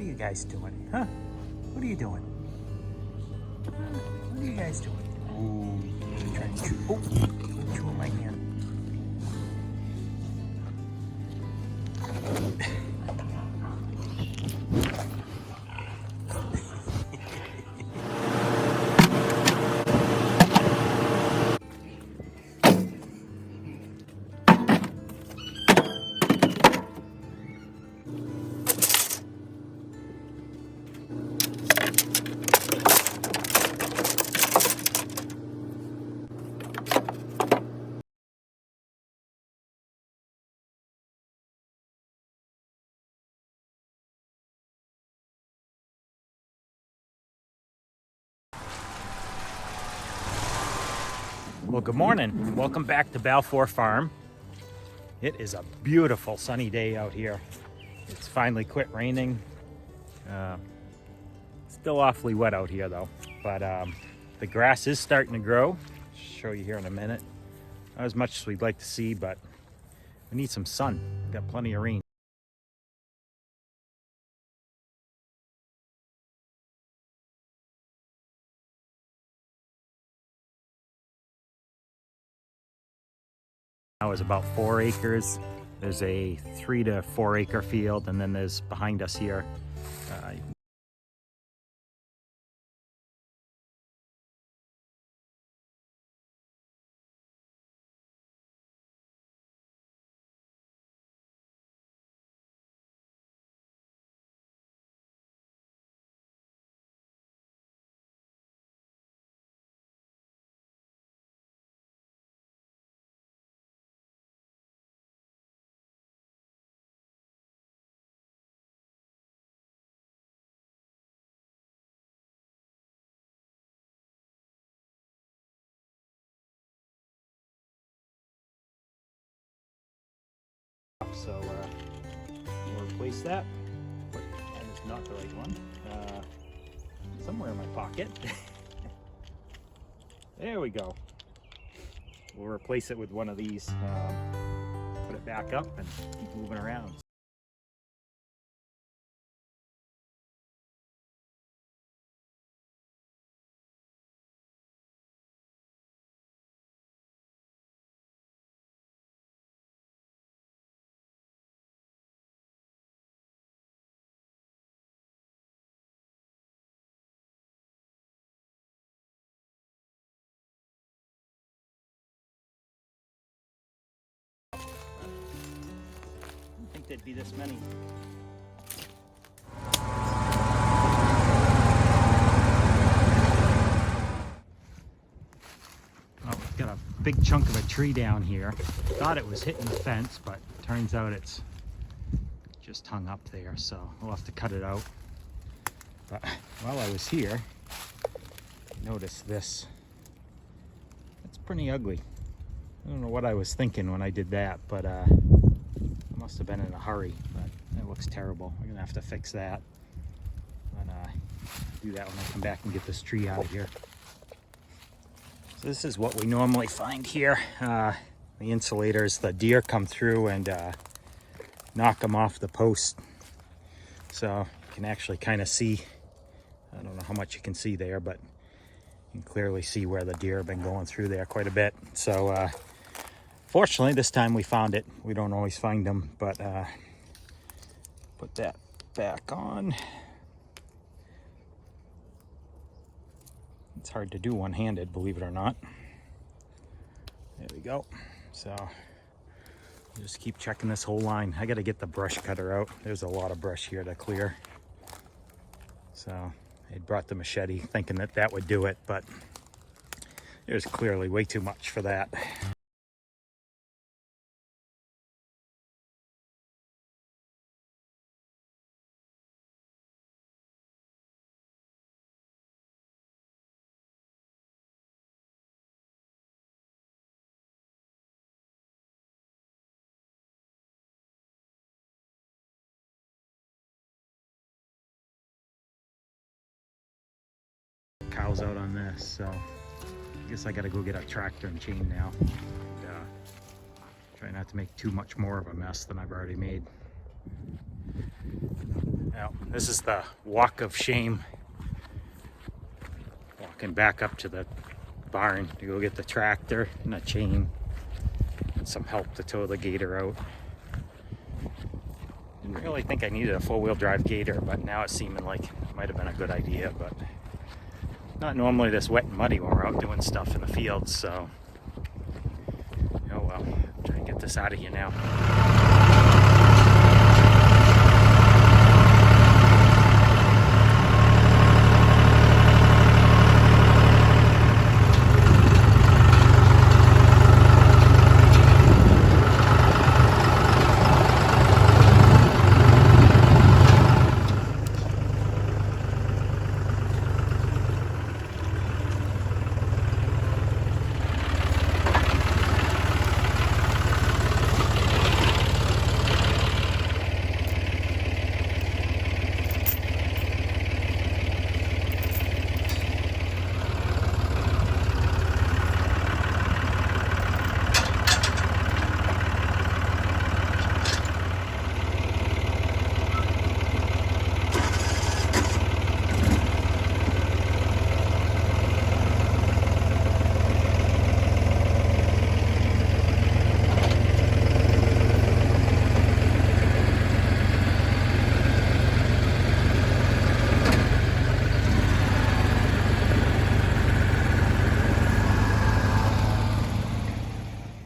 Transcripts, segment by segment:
are you guys doing? Huh? What are you doing? What are you guys doing? Oh, trying to chew. Oh, chew on my hand. Well, good morning. Welcome back to Balfour Farm. It is a beautiful sunny day out here. It's finally quit raining. Still awfully wet out here though, but the grass is starting to grow. Show you here in a minute. Not as much as we'd like to see, but we need some sun. We've got plenty of rain. Now is about 4 acres. There's a 3 to 4 acre field, and then there's behind us here. So we'll replace that. That is not the right one. Somewhere in my pocket. There we go. We'll replace it with one of these. Put it back up and keep moving around. I think there'd be this many. Oh, we've got a big chunk of a tree down here. Thought it was hitting the fence, but turns out it's just hung up there, so we'll have to cut it out. But while I was here, notice this. It's pretty ugly. I don't know what I was thinking when I did that, but I must have been in a hurry. But it looks terrible. We're gonna have to fix that. But do that when I come back and get this tree out of here. So this is what we normally find here. The insulators, the deer come through and knock them off the post. So you can actually kind of see, I don't know how much you can see there, but you can clearly see where the deer have been going through there quite a bit. So fortunately this time we found it. We don't always find them, but put that back on. It's hard to do one-handed, believe it or not. There we go. So just keep checking this whole line. I got to get the brush cutter out. There's a lot of brush here to clear. So I brought the machete thinking that that would do it, but there's clearly way too much for that. Cows out on this, so I guess I gotta go get a tractor and chain now. And, try not to make too much more of a mess than I've already made. Now, this is the walk of shame. Walking back up to the barn to go get the tractor and a chain and some help to tow the gator out. Didn't really think I needed a four-wheel drive gator, but now it's seeming like it might have been a good idea, but not normally this wet and muddy when we're out doing stuff in the fields, so oh well, try and get this out of here now.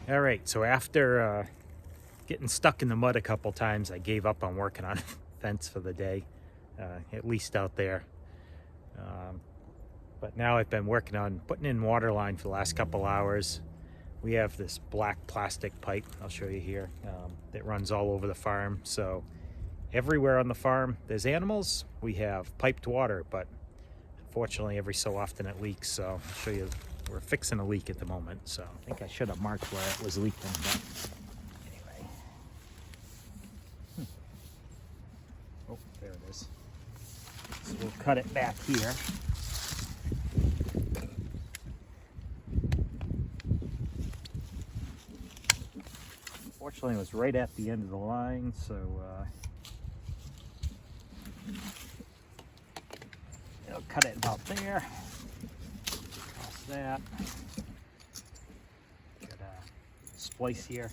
All right, so after getting stuck in the mud a couple times, I gave up on working on a fence for the day, at least out there. But now I've been working on putting in water line for the last couple hours. We have this black plastic pipe, I'll show you here, that runs all over the farm. So everywhere on the farm there's animals, we have piped water, but unfortunately every so often it leaks. So I'll show you. We're fixing a leak at the moment, so I think I should have marked where it was leaking, but anyway. Oh, there it is. So we'll cut it back here. Unfortunately, it was right at the end of the line, so it'll cut it about there. That got a splice here.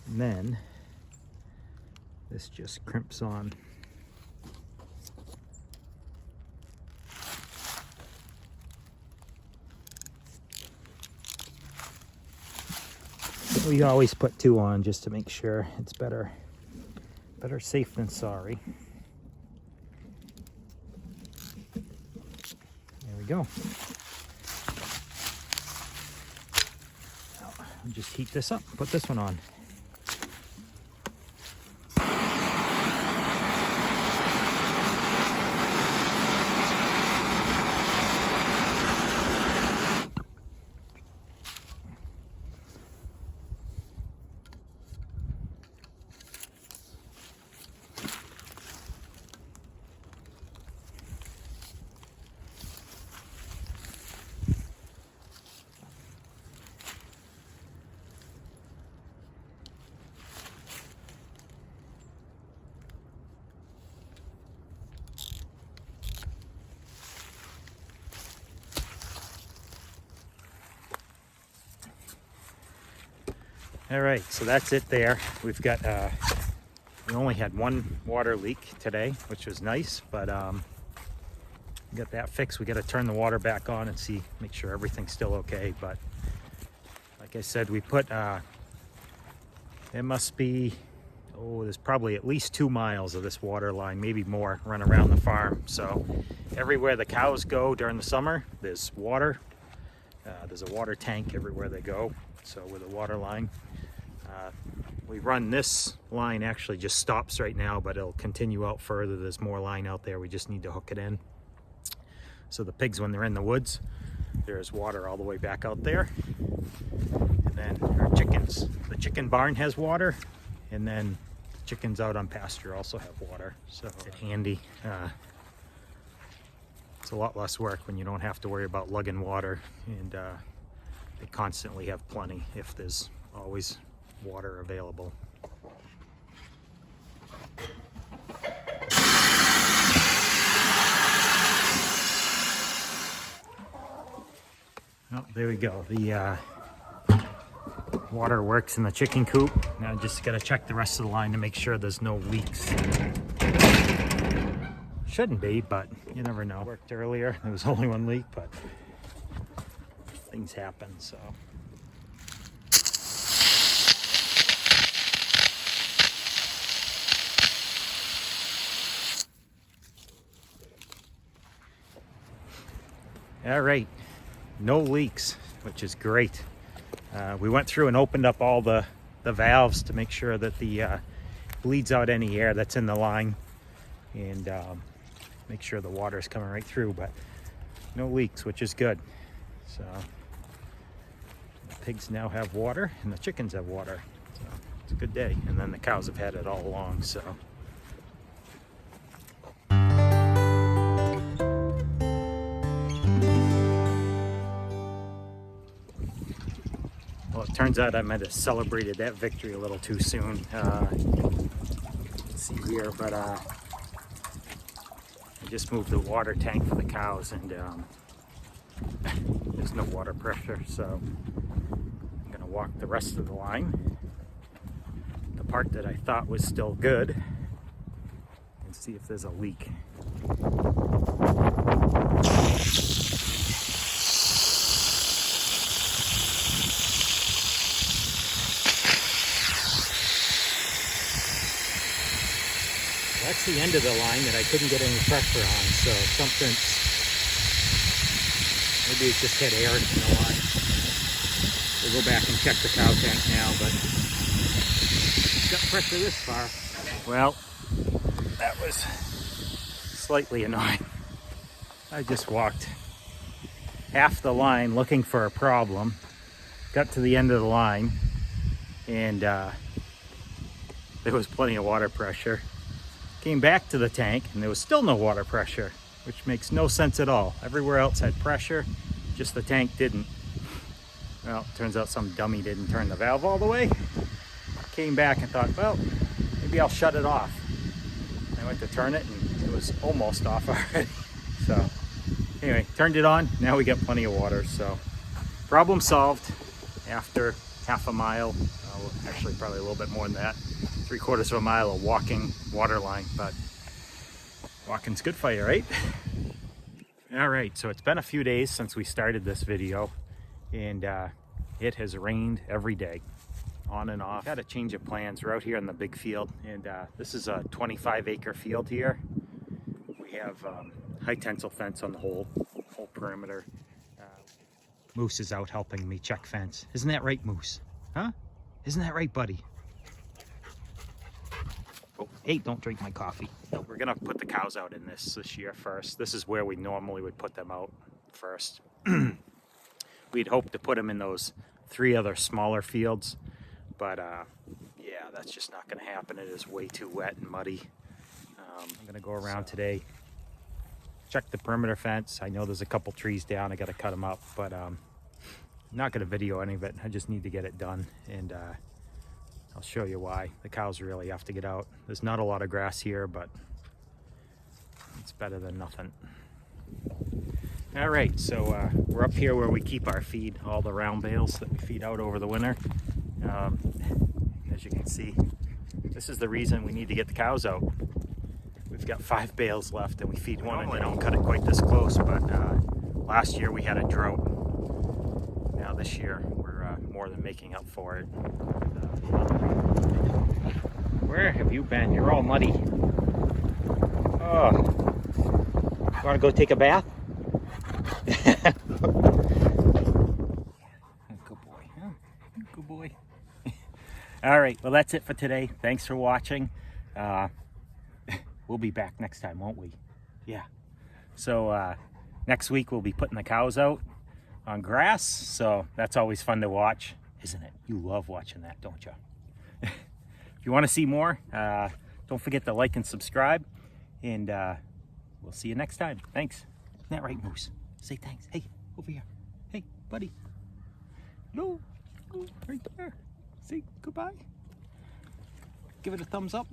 And then this just crimps on. We always put two on just to make sure. It's better safe than sorry. There we go. Now, I'll just heat this up, put this one on. All right, so that's it there. We've got, we only had one water leak today, which was nice, but we got that fixed. We got to turn the water back on and see, make sure everything's still okay. But like I said, we put, it must be, oh, there's probably at least 2 miles of this water line, maybe more, run around the farm. So everywhere the cows go during the summer, there's water. There's a water tank everywhere they go. So with a water line, we run this line, actually just stops right now, but it'll continue out further. There's more line out there. We just need to hook it in. So the pigs, when they're in the woods, there's water all the way back out there. And then our chickens, the chicken barn has water, and then the chickens out on pasture also have water. So it's handy. It's a lot less work when you don't have to worry about lugging water, and they constantly have plenty if there's always water available. Oh, there we go. The water works in the chicken coop. Now just gotta check the rest of the line to make sure there's no leaks. Shouldn't be, but you never know. Worked earlier, there was only one leak, but things happen, so. All right, no leaks, which is great. We went through and opened up all the valves to make sure that the bleeds out any air that's in the line, and make sure the water is coming right through, but no leaks, which is good. So the pigs now have water and the chickens have water, so it's a good day. And then the cows have had it all along, so. Well, it turns out I might have celebrated that victory a little too soon. Let's see here, but I just moved the water tank for the cows, and there's no water pressure, so I'm gonna walk the rest of the line, the part that I thought was still good, and see if there's a leak. That's the end of the line that I couldn't get any pressure on, so maybe it just had air in the line. We'll go back and check the cow tank now, but got pressure this far. Well, that was slightly annoying. I just walked half the line looking for a problem, got to the end of the line, and there was plenty of water pressure. Came back to the tank and there was still no water pressure, which makes no sense at all. Everywhere else had pressure, just the tank didn't. Well, it turns out some dummy didn't turn the valve all the way. Came back and thought, well, maybe I'll shut it off. I went to turn it and it was almost off already. So anyway, turned it on. Now we got plenty of water, so problem solved after half a mile. Actually probably a little bit more than that. 3/4 of a mile of walking water line, but walking's good for you, right? All right, so it's been a few days since we started this video, and it has rained every day, on and off. Got a change of plans. We're out here in the big field, and this is a 25-acre field here. We have high tensile fence on the whole perimeter. Moose is out helping me check fence. Isn't that right, Moose? Huh? Isn't that right, buddy? Oh, hey, don't drink my coffee. No, we're gonna put the cows out in this year first. This is where we normally would put them out first. We'd hoped to put them in those 3 other smaller fields, but yeah, that's just not gonna happen. It is way too wet and muddy. I'm gonna go around today, check the perimeter fence. I know there's a couple trees down, I gotta cut them up, but I'm not gonna video any of it. I just need to get it done, and I'll show you why. The cows really have to get out. There's not a lot of grass here, but it's better than nothing. All right, so we're up here where we keep our feed, all the round bales that we feed out over the winter. As you can see, this is the reason we need to get the cows out. We've got 5 bales left, and we feed one, and we don't cut it quite this close, but last year we had a drought. Now this year we're more than making up for it. Where have you been? You're all muddy. Oh, you want to go take a bath? Good boy, huh? Good boy. All right, well, that's it for today. Thanks for watching. We'll be back next time, won't we? Yeah. So next week we'll be putting the cows out on grass. So that's always fun to watch, isn't it? You love watching that, don't you? If you want to see more, don't forget to like and subscribe. And we'll see you next time. Thanks. Isn't that right, Moose? Say thanks. Hey, over here. Hey, buddy. No, right there. Say goodbye. Give it a thumbs up.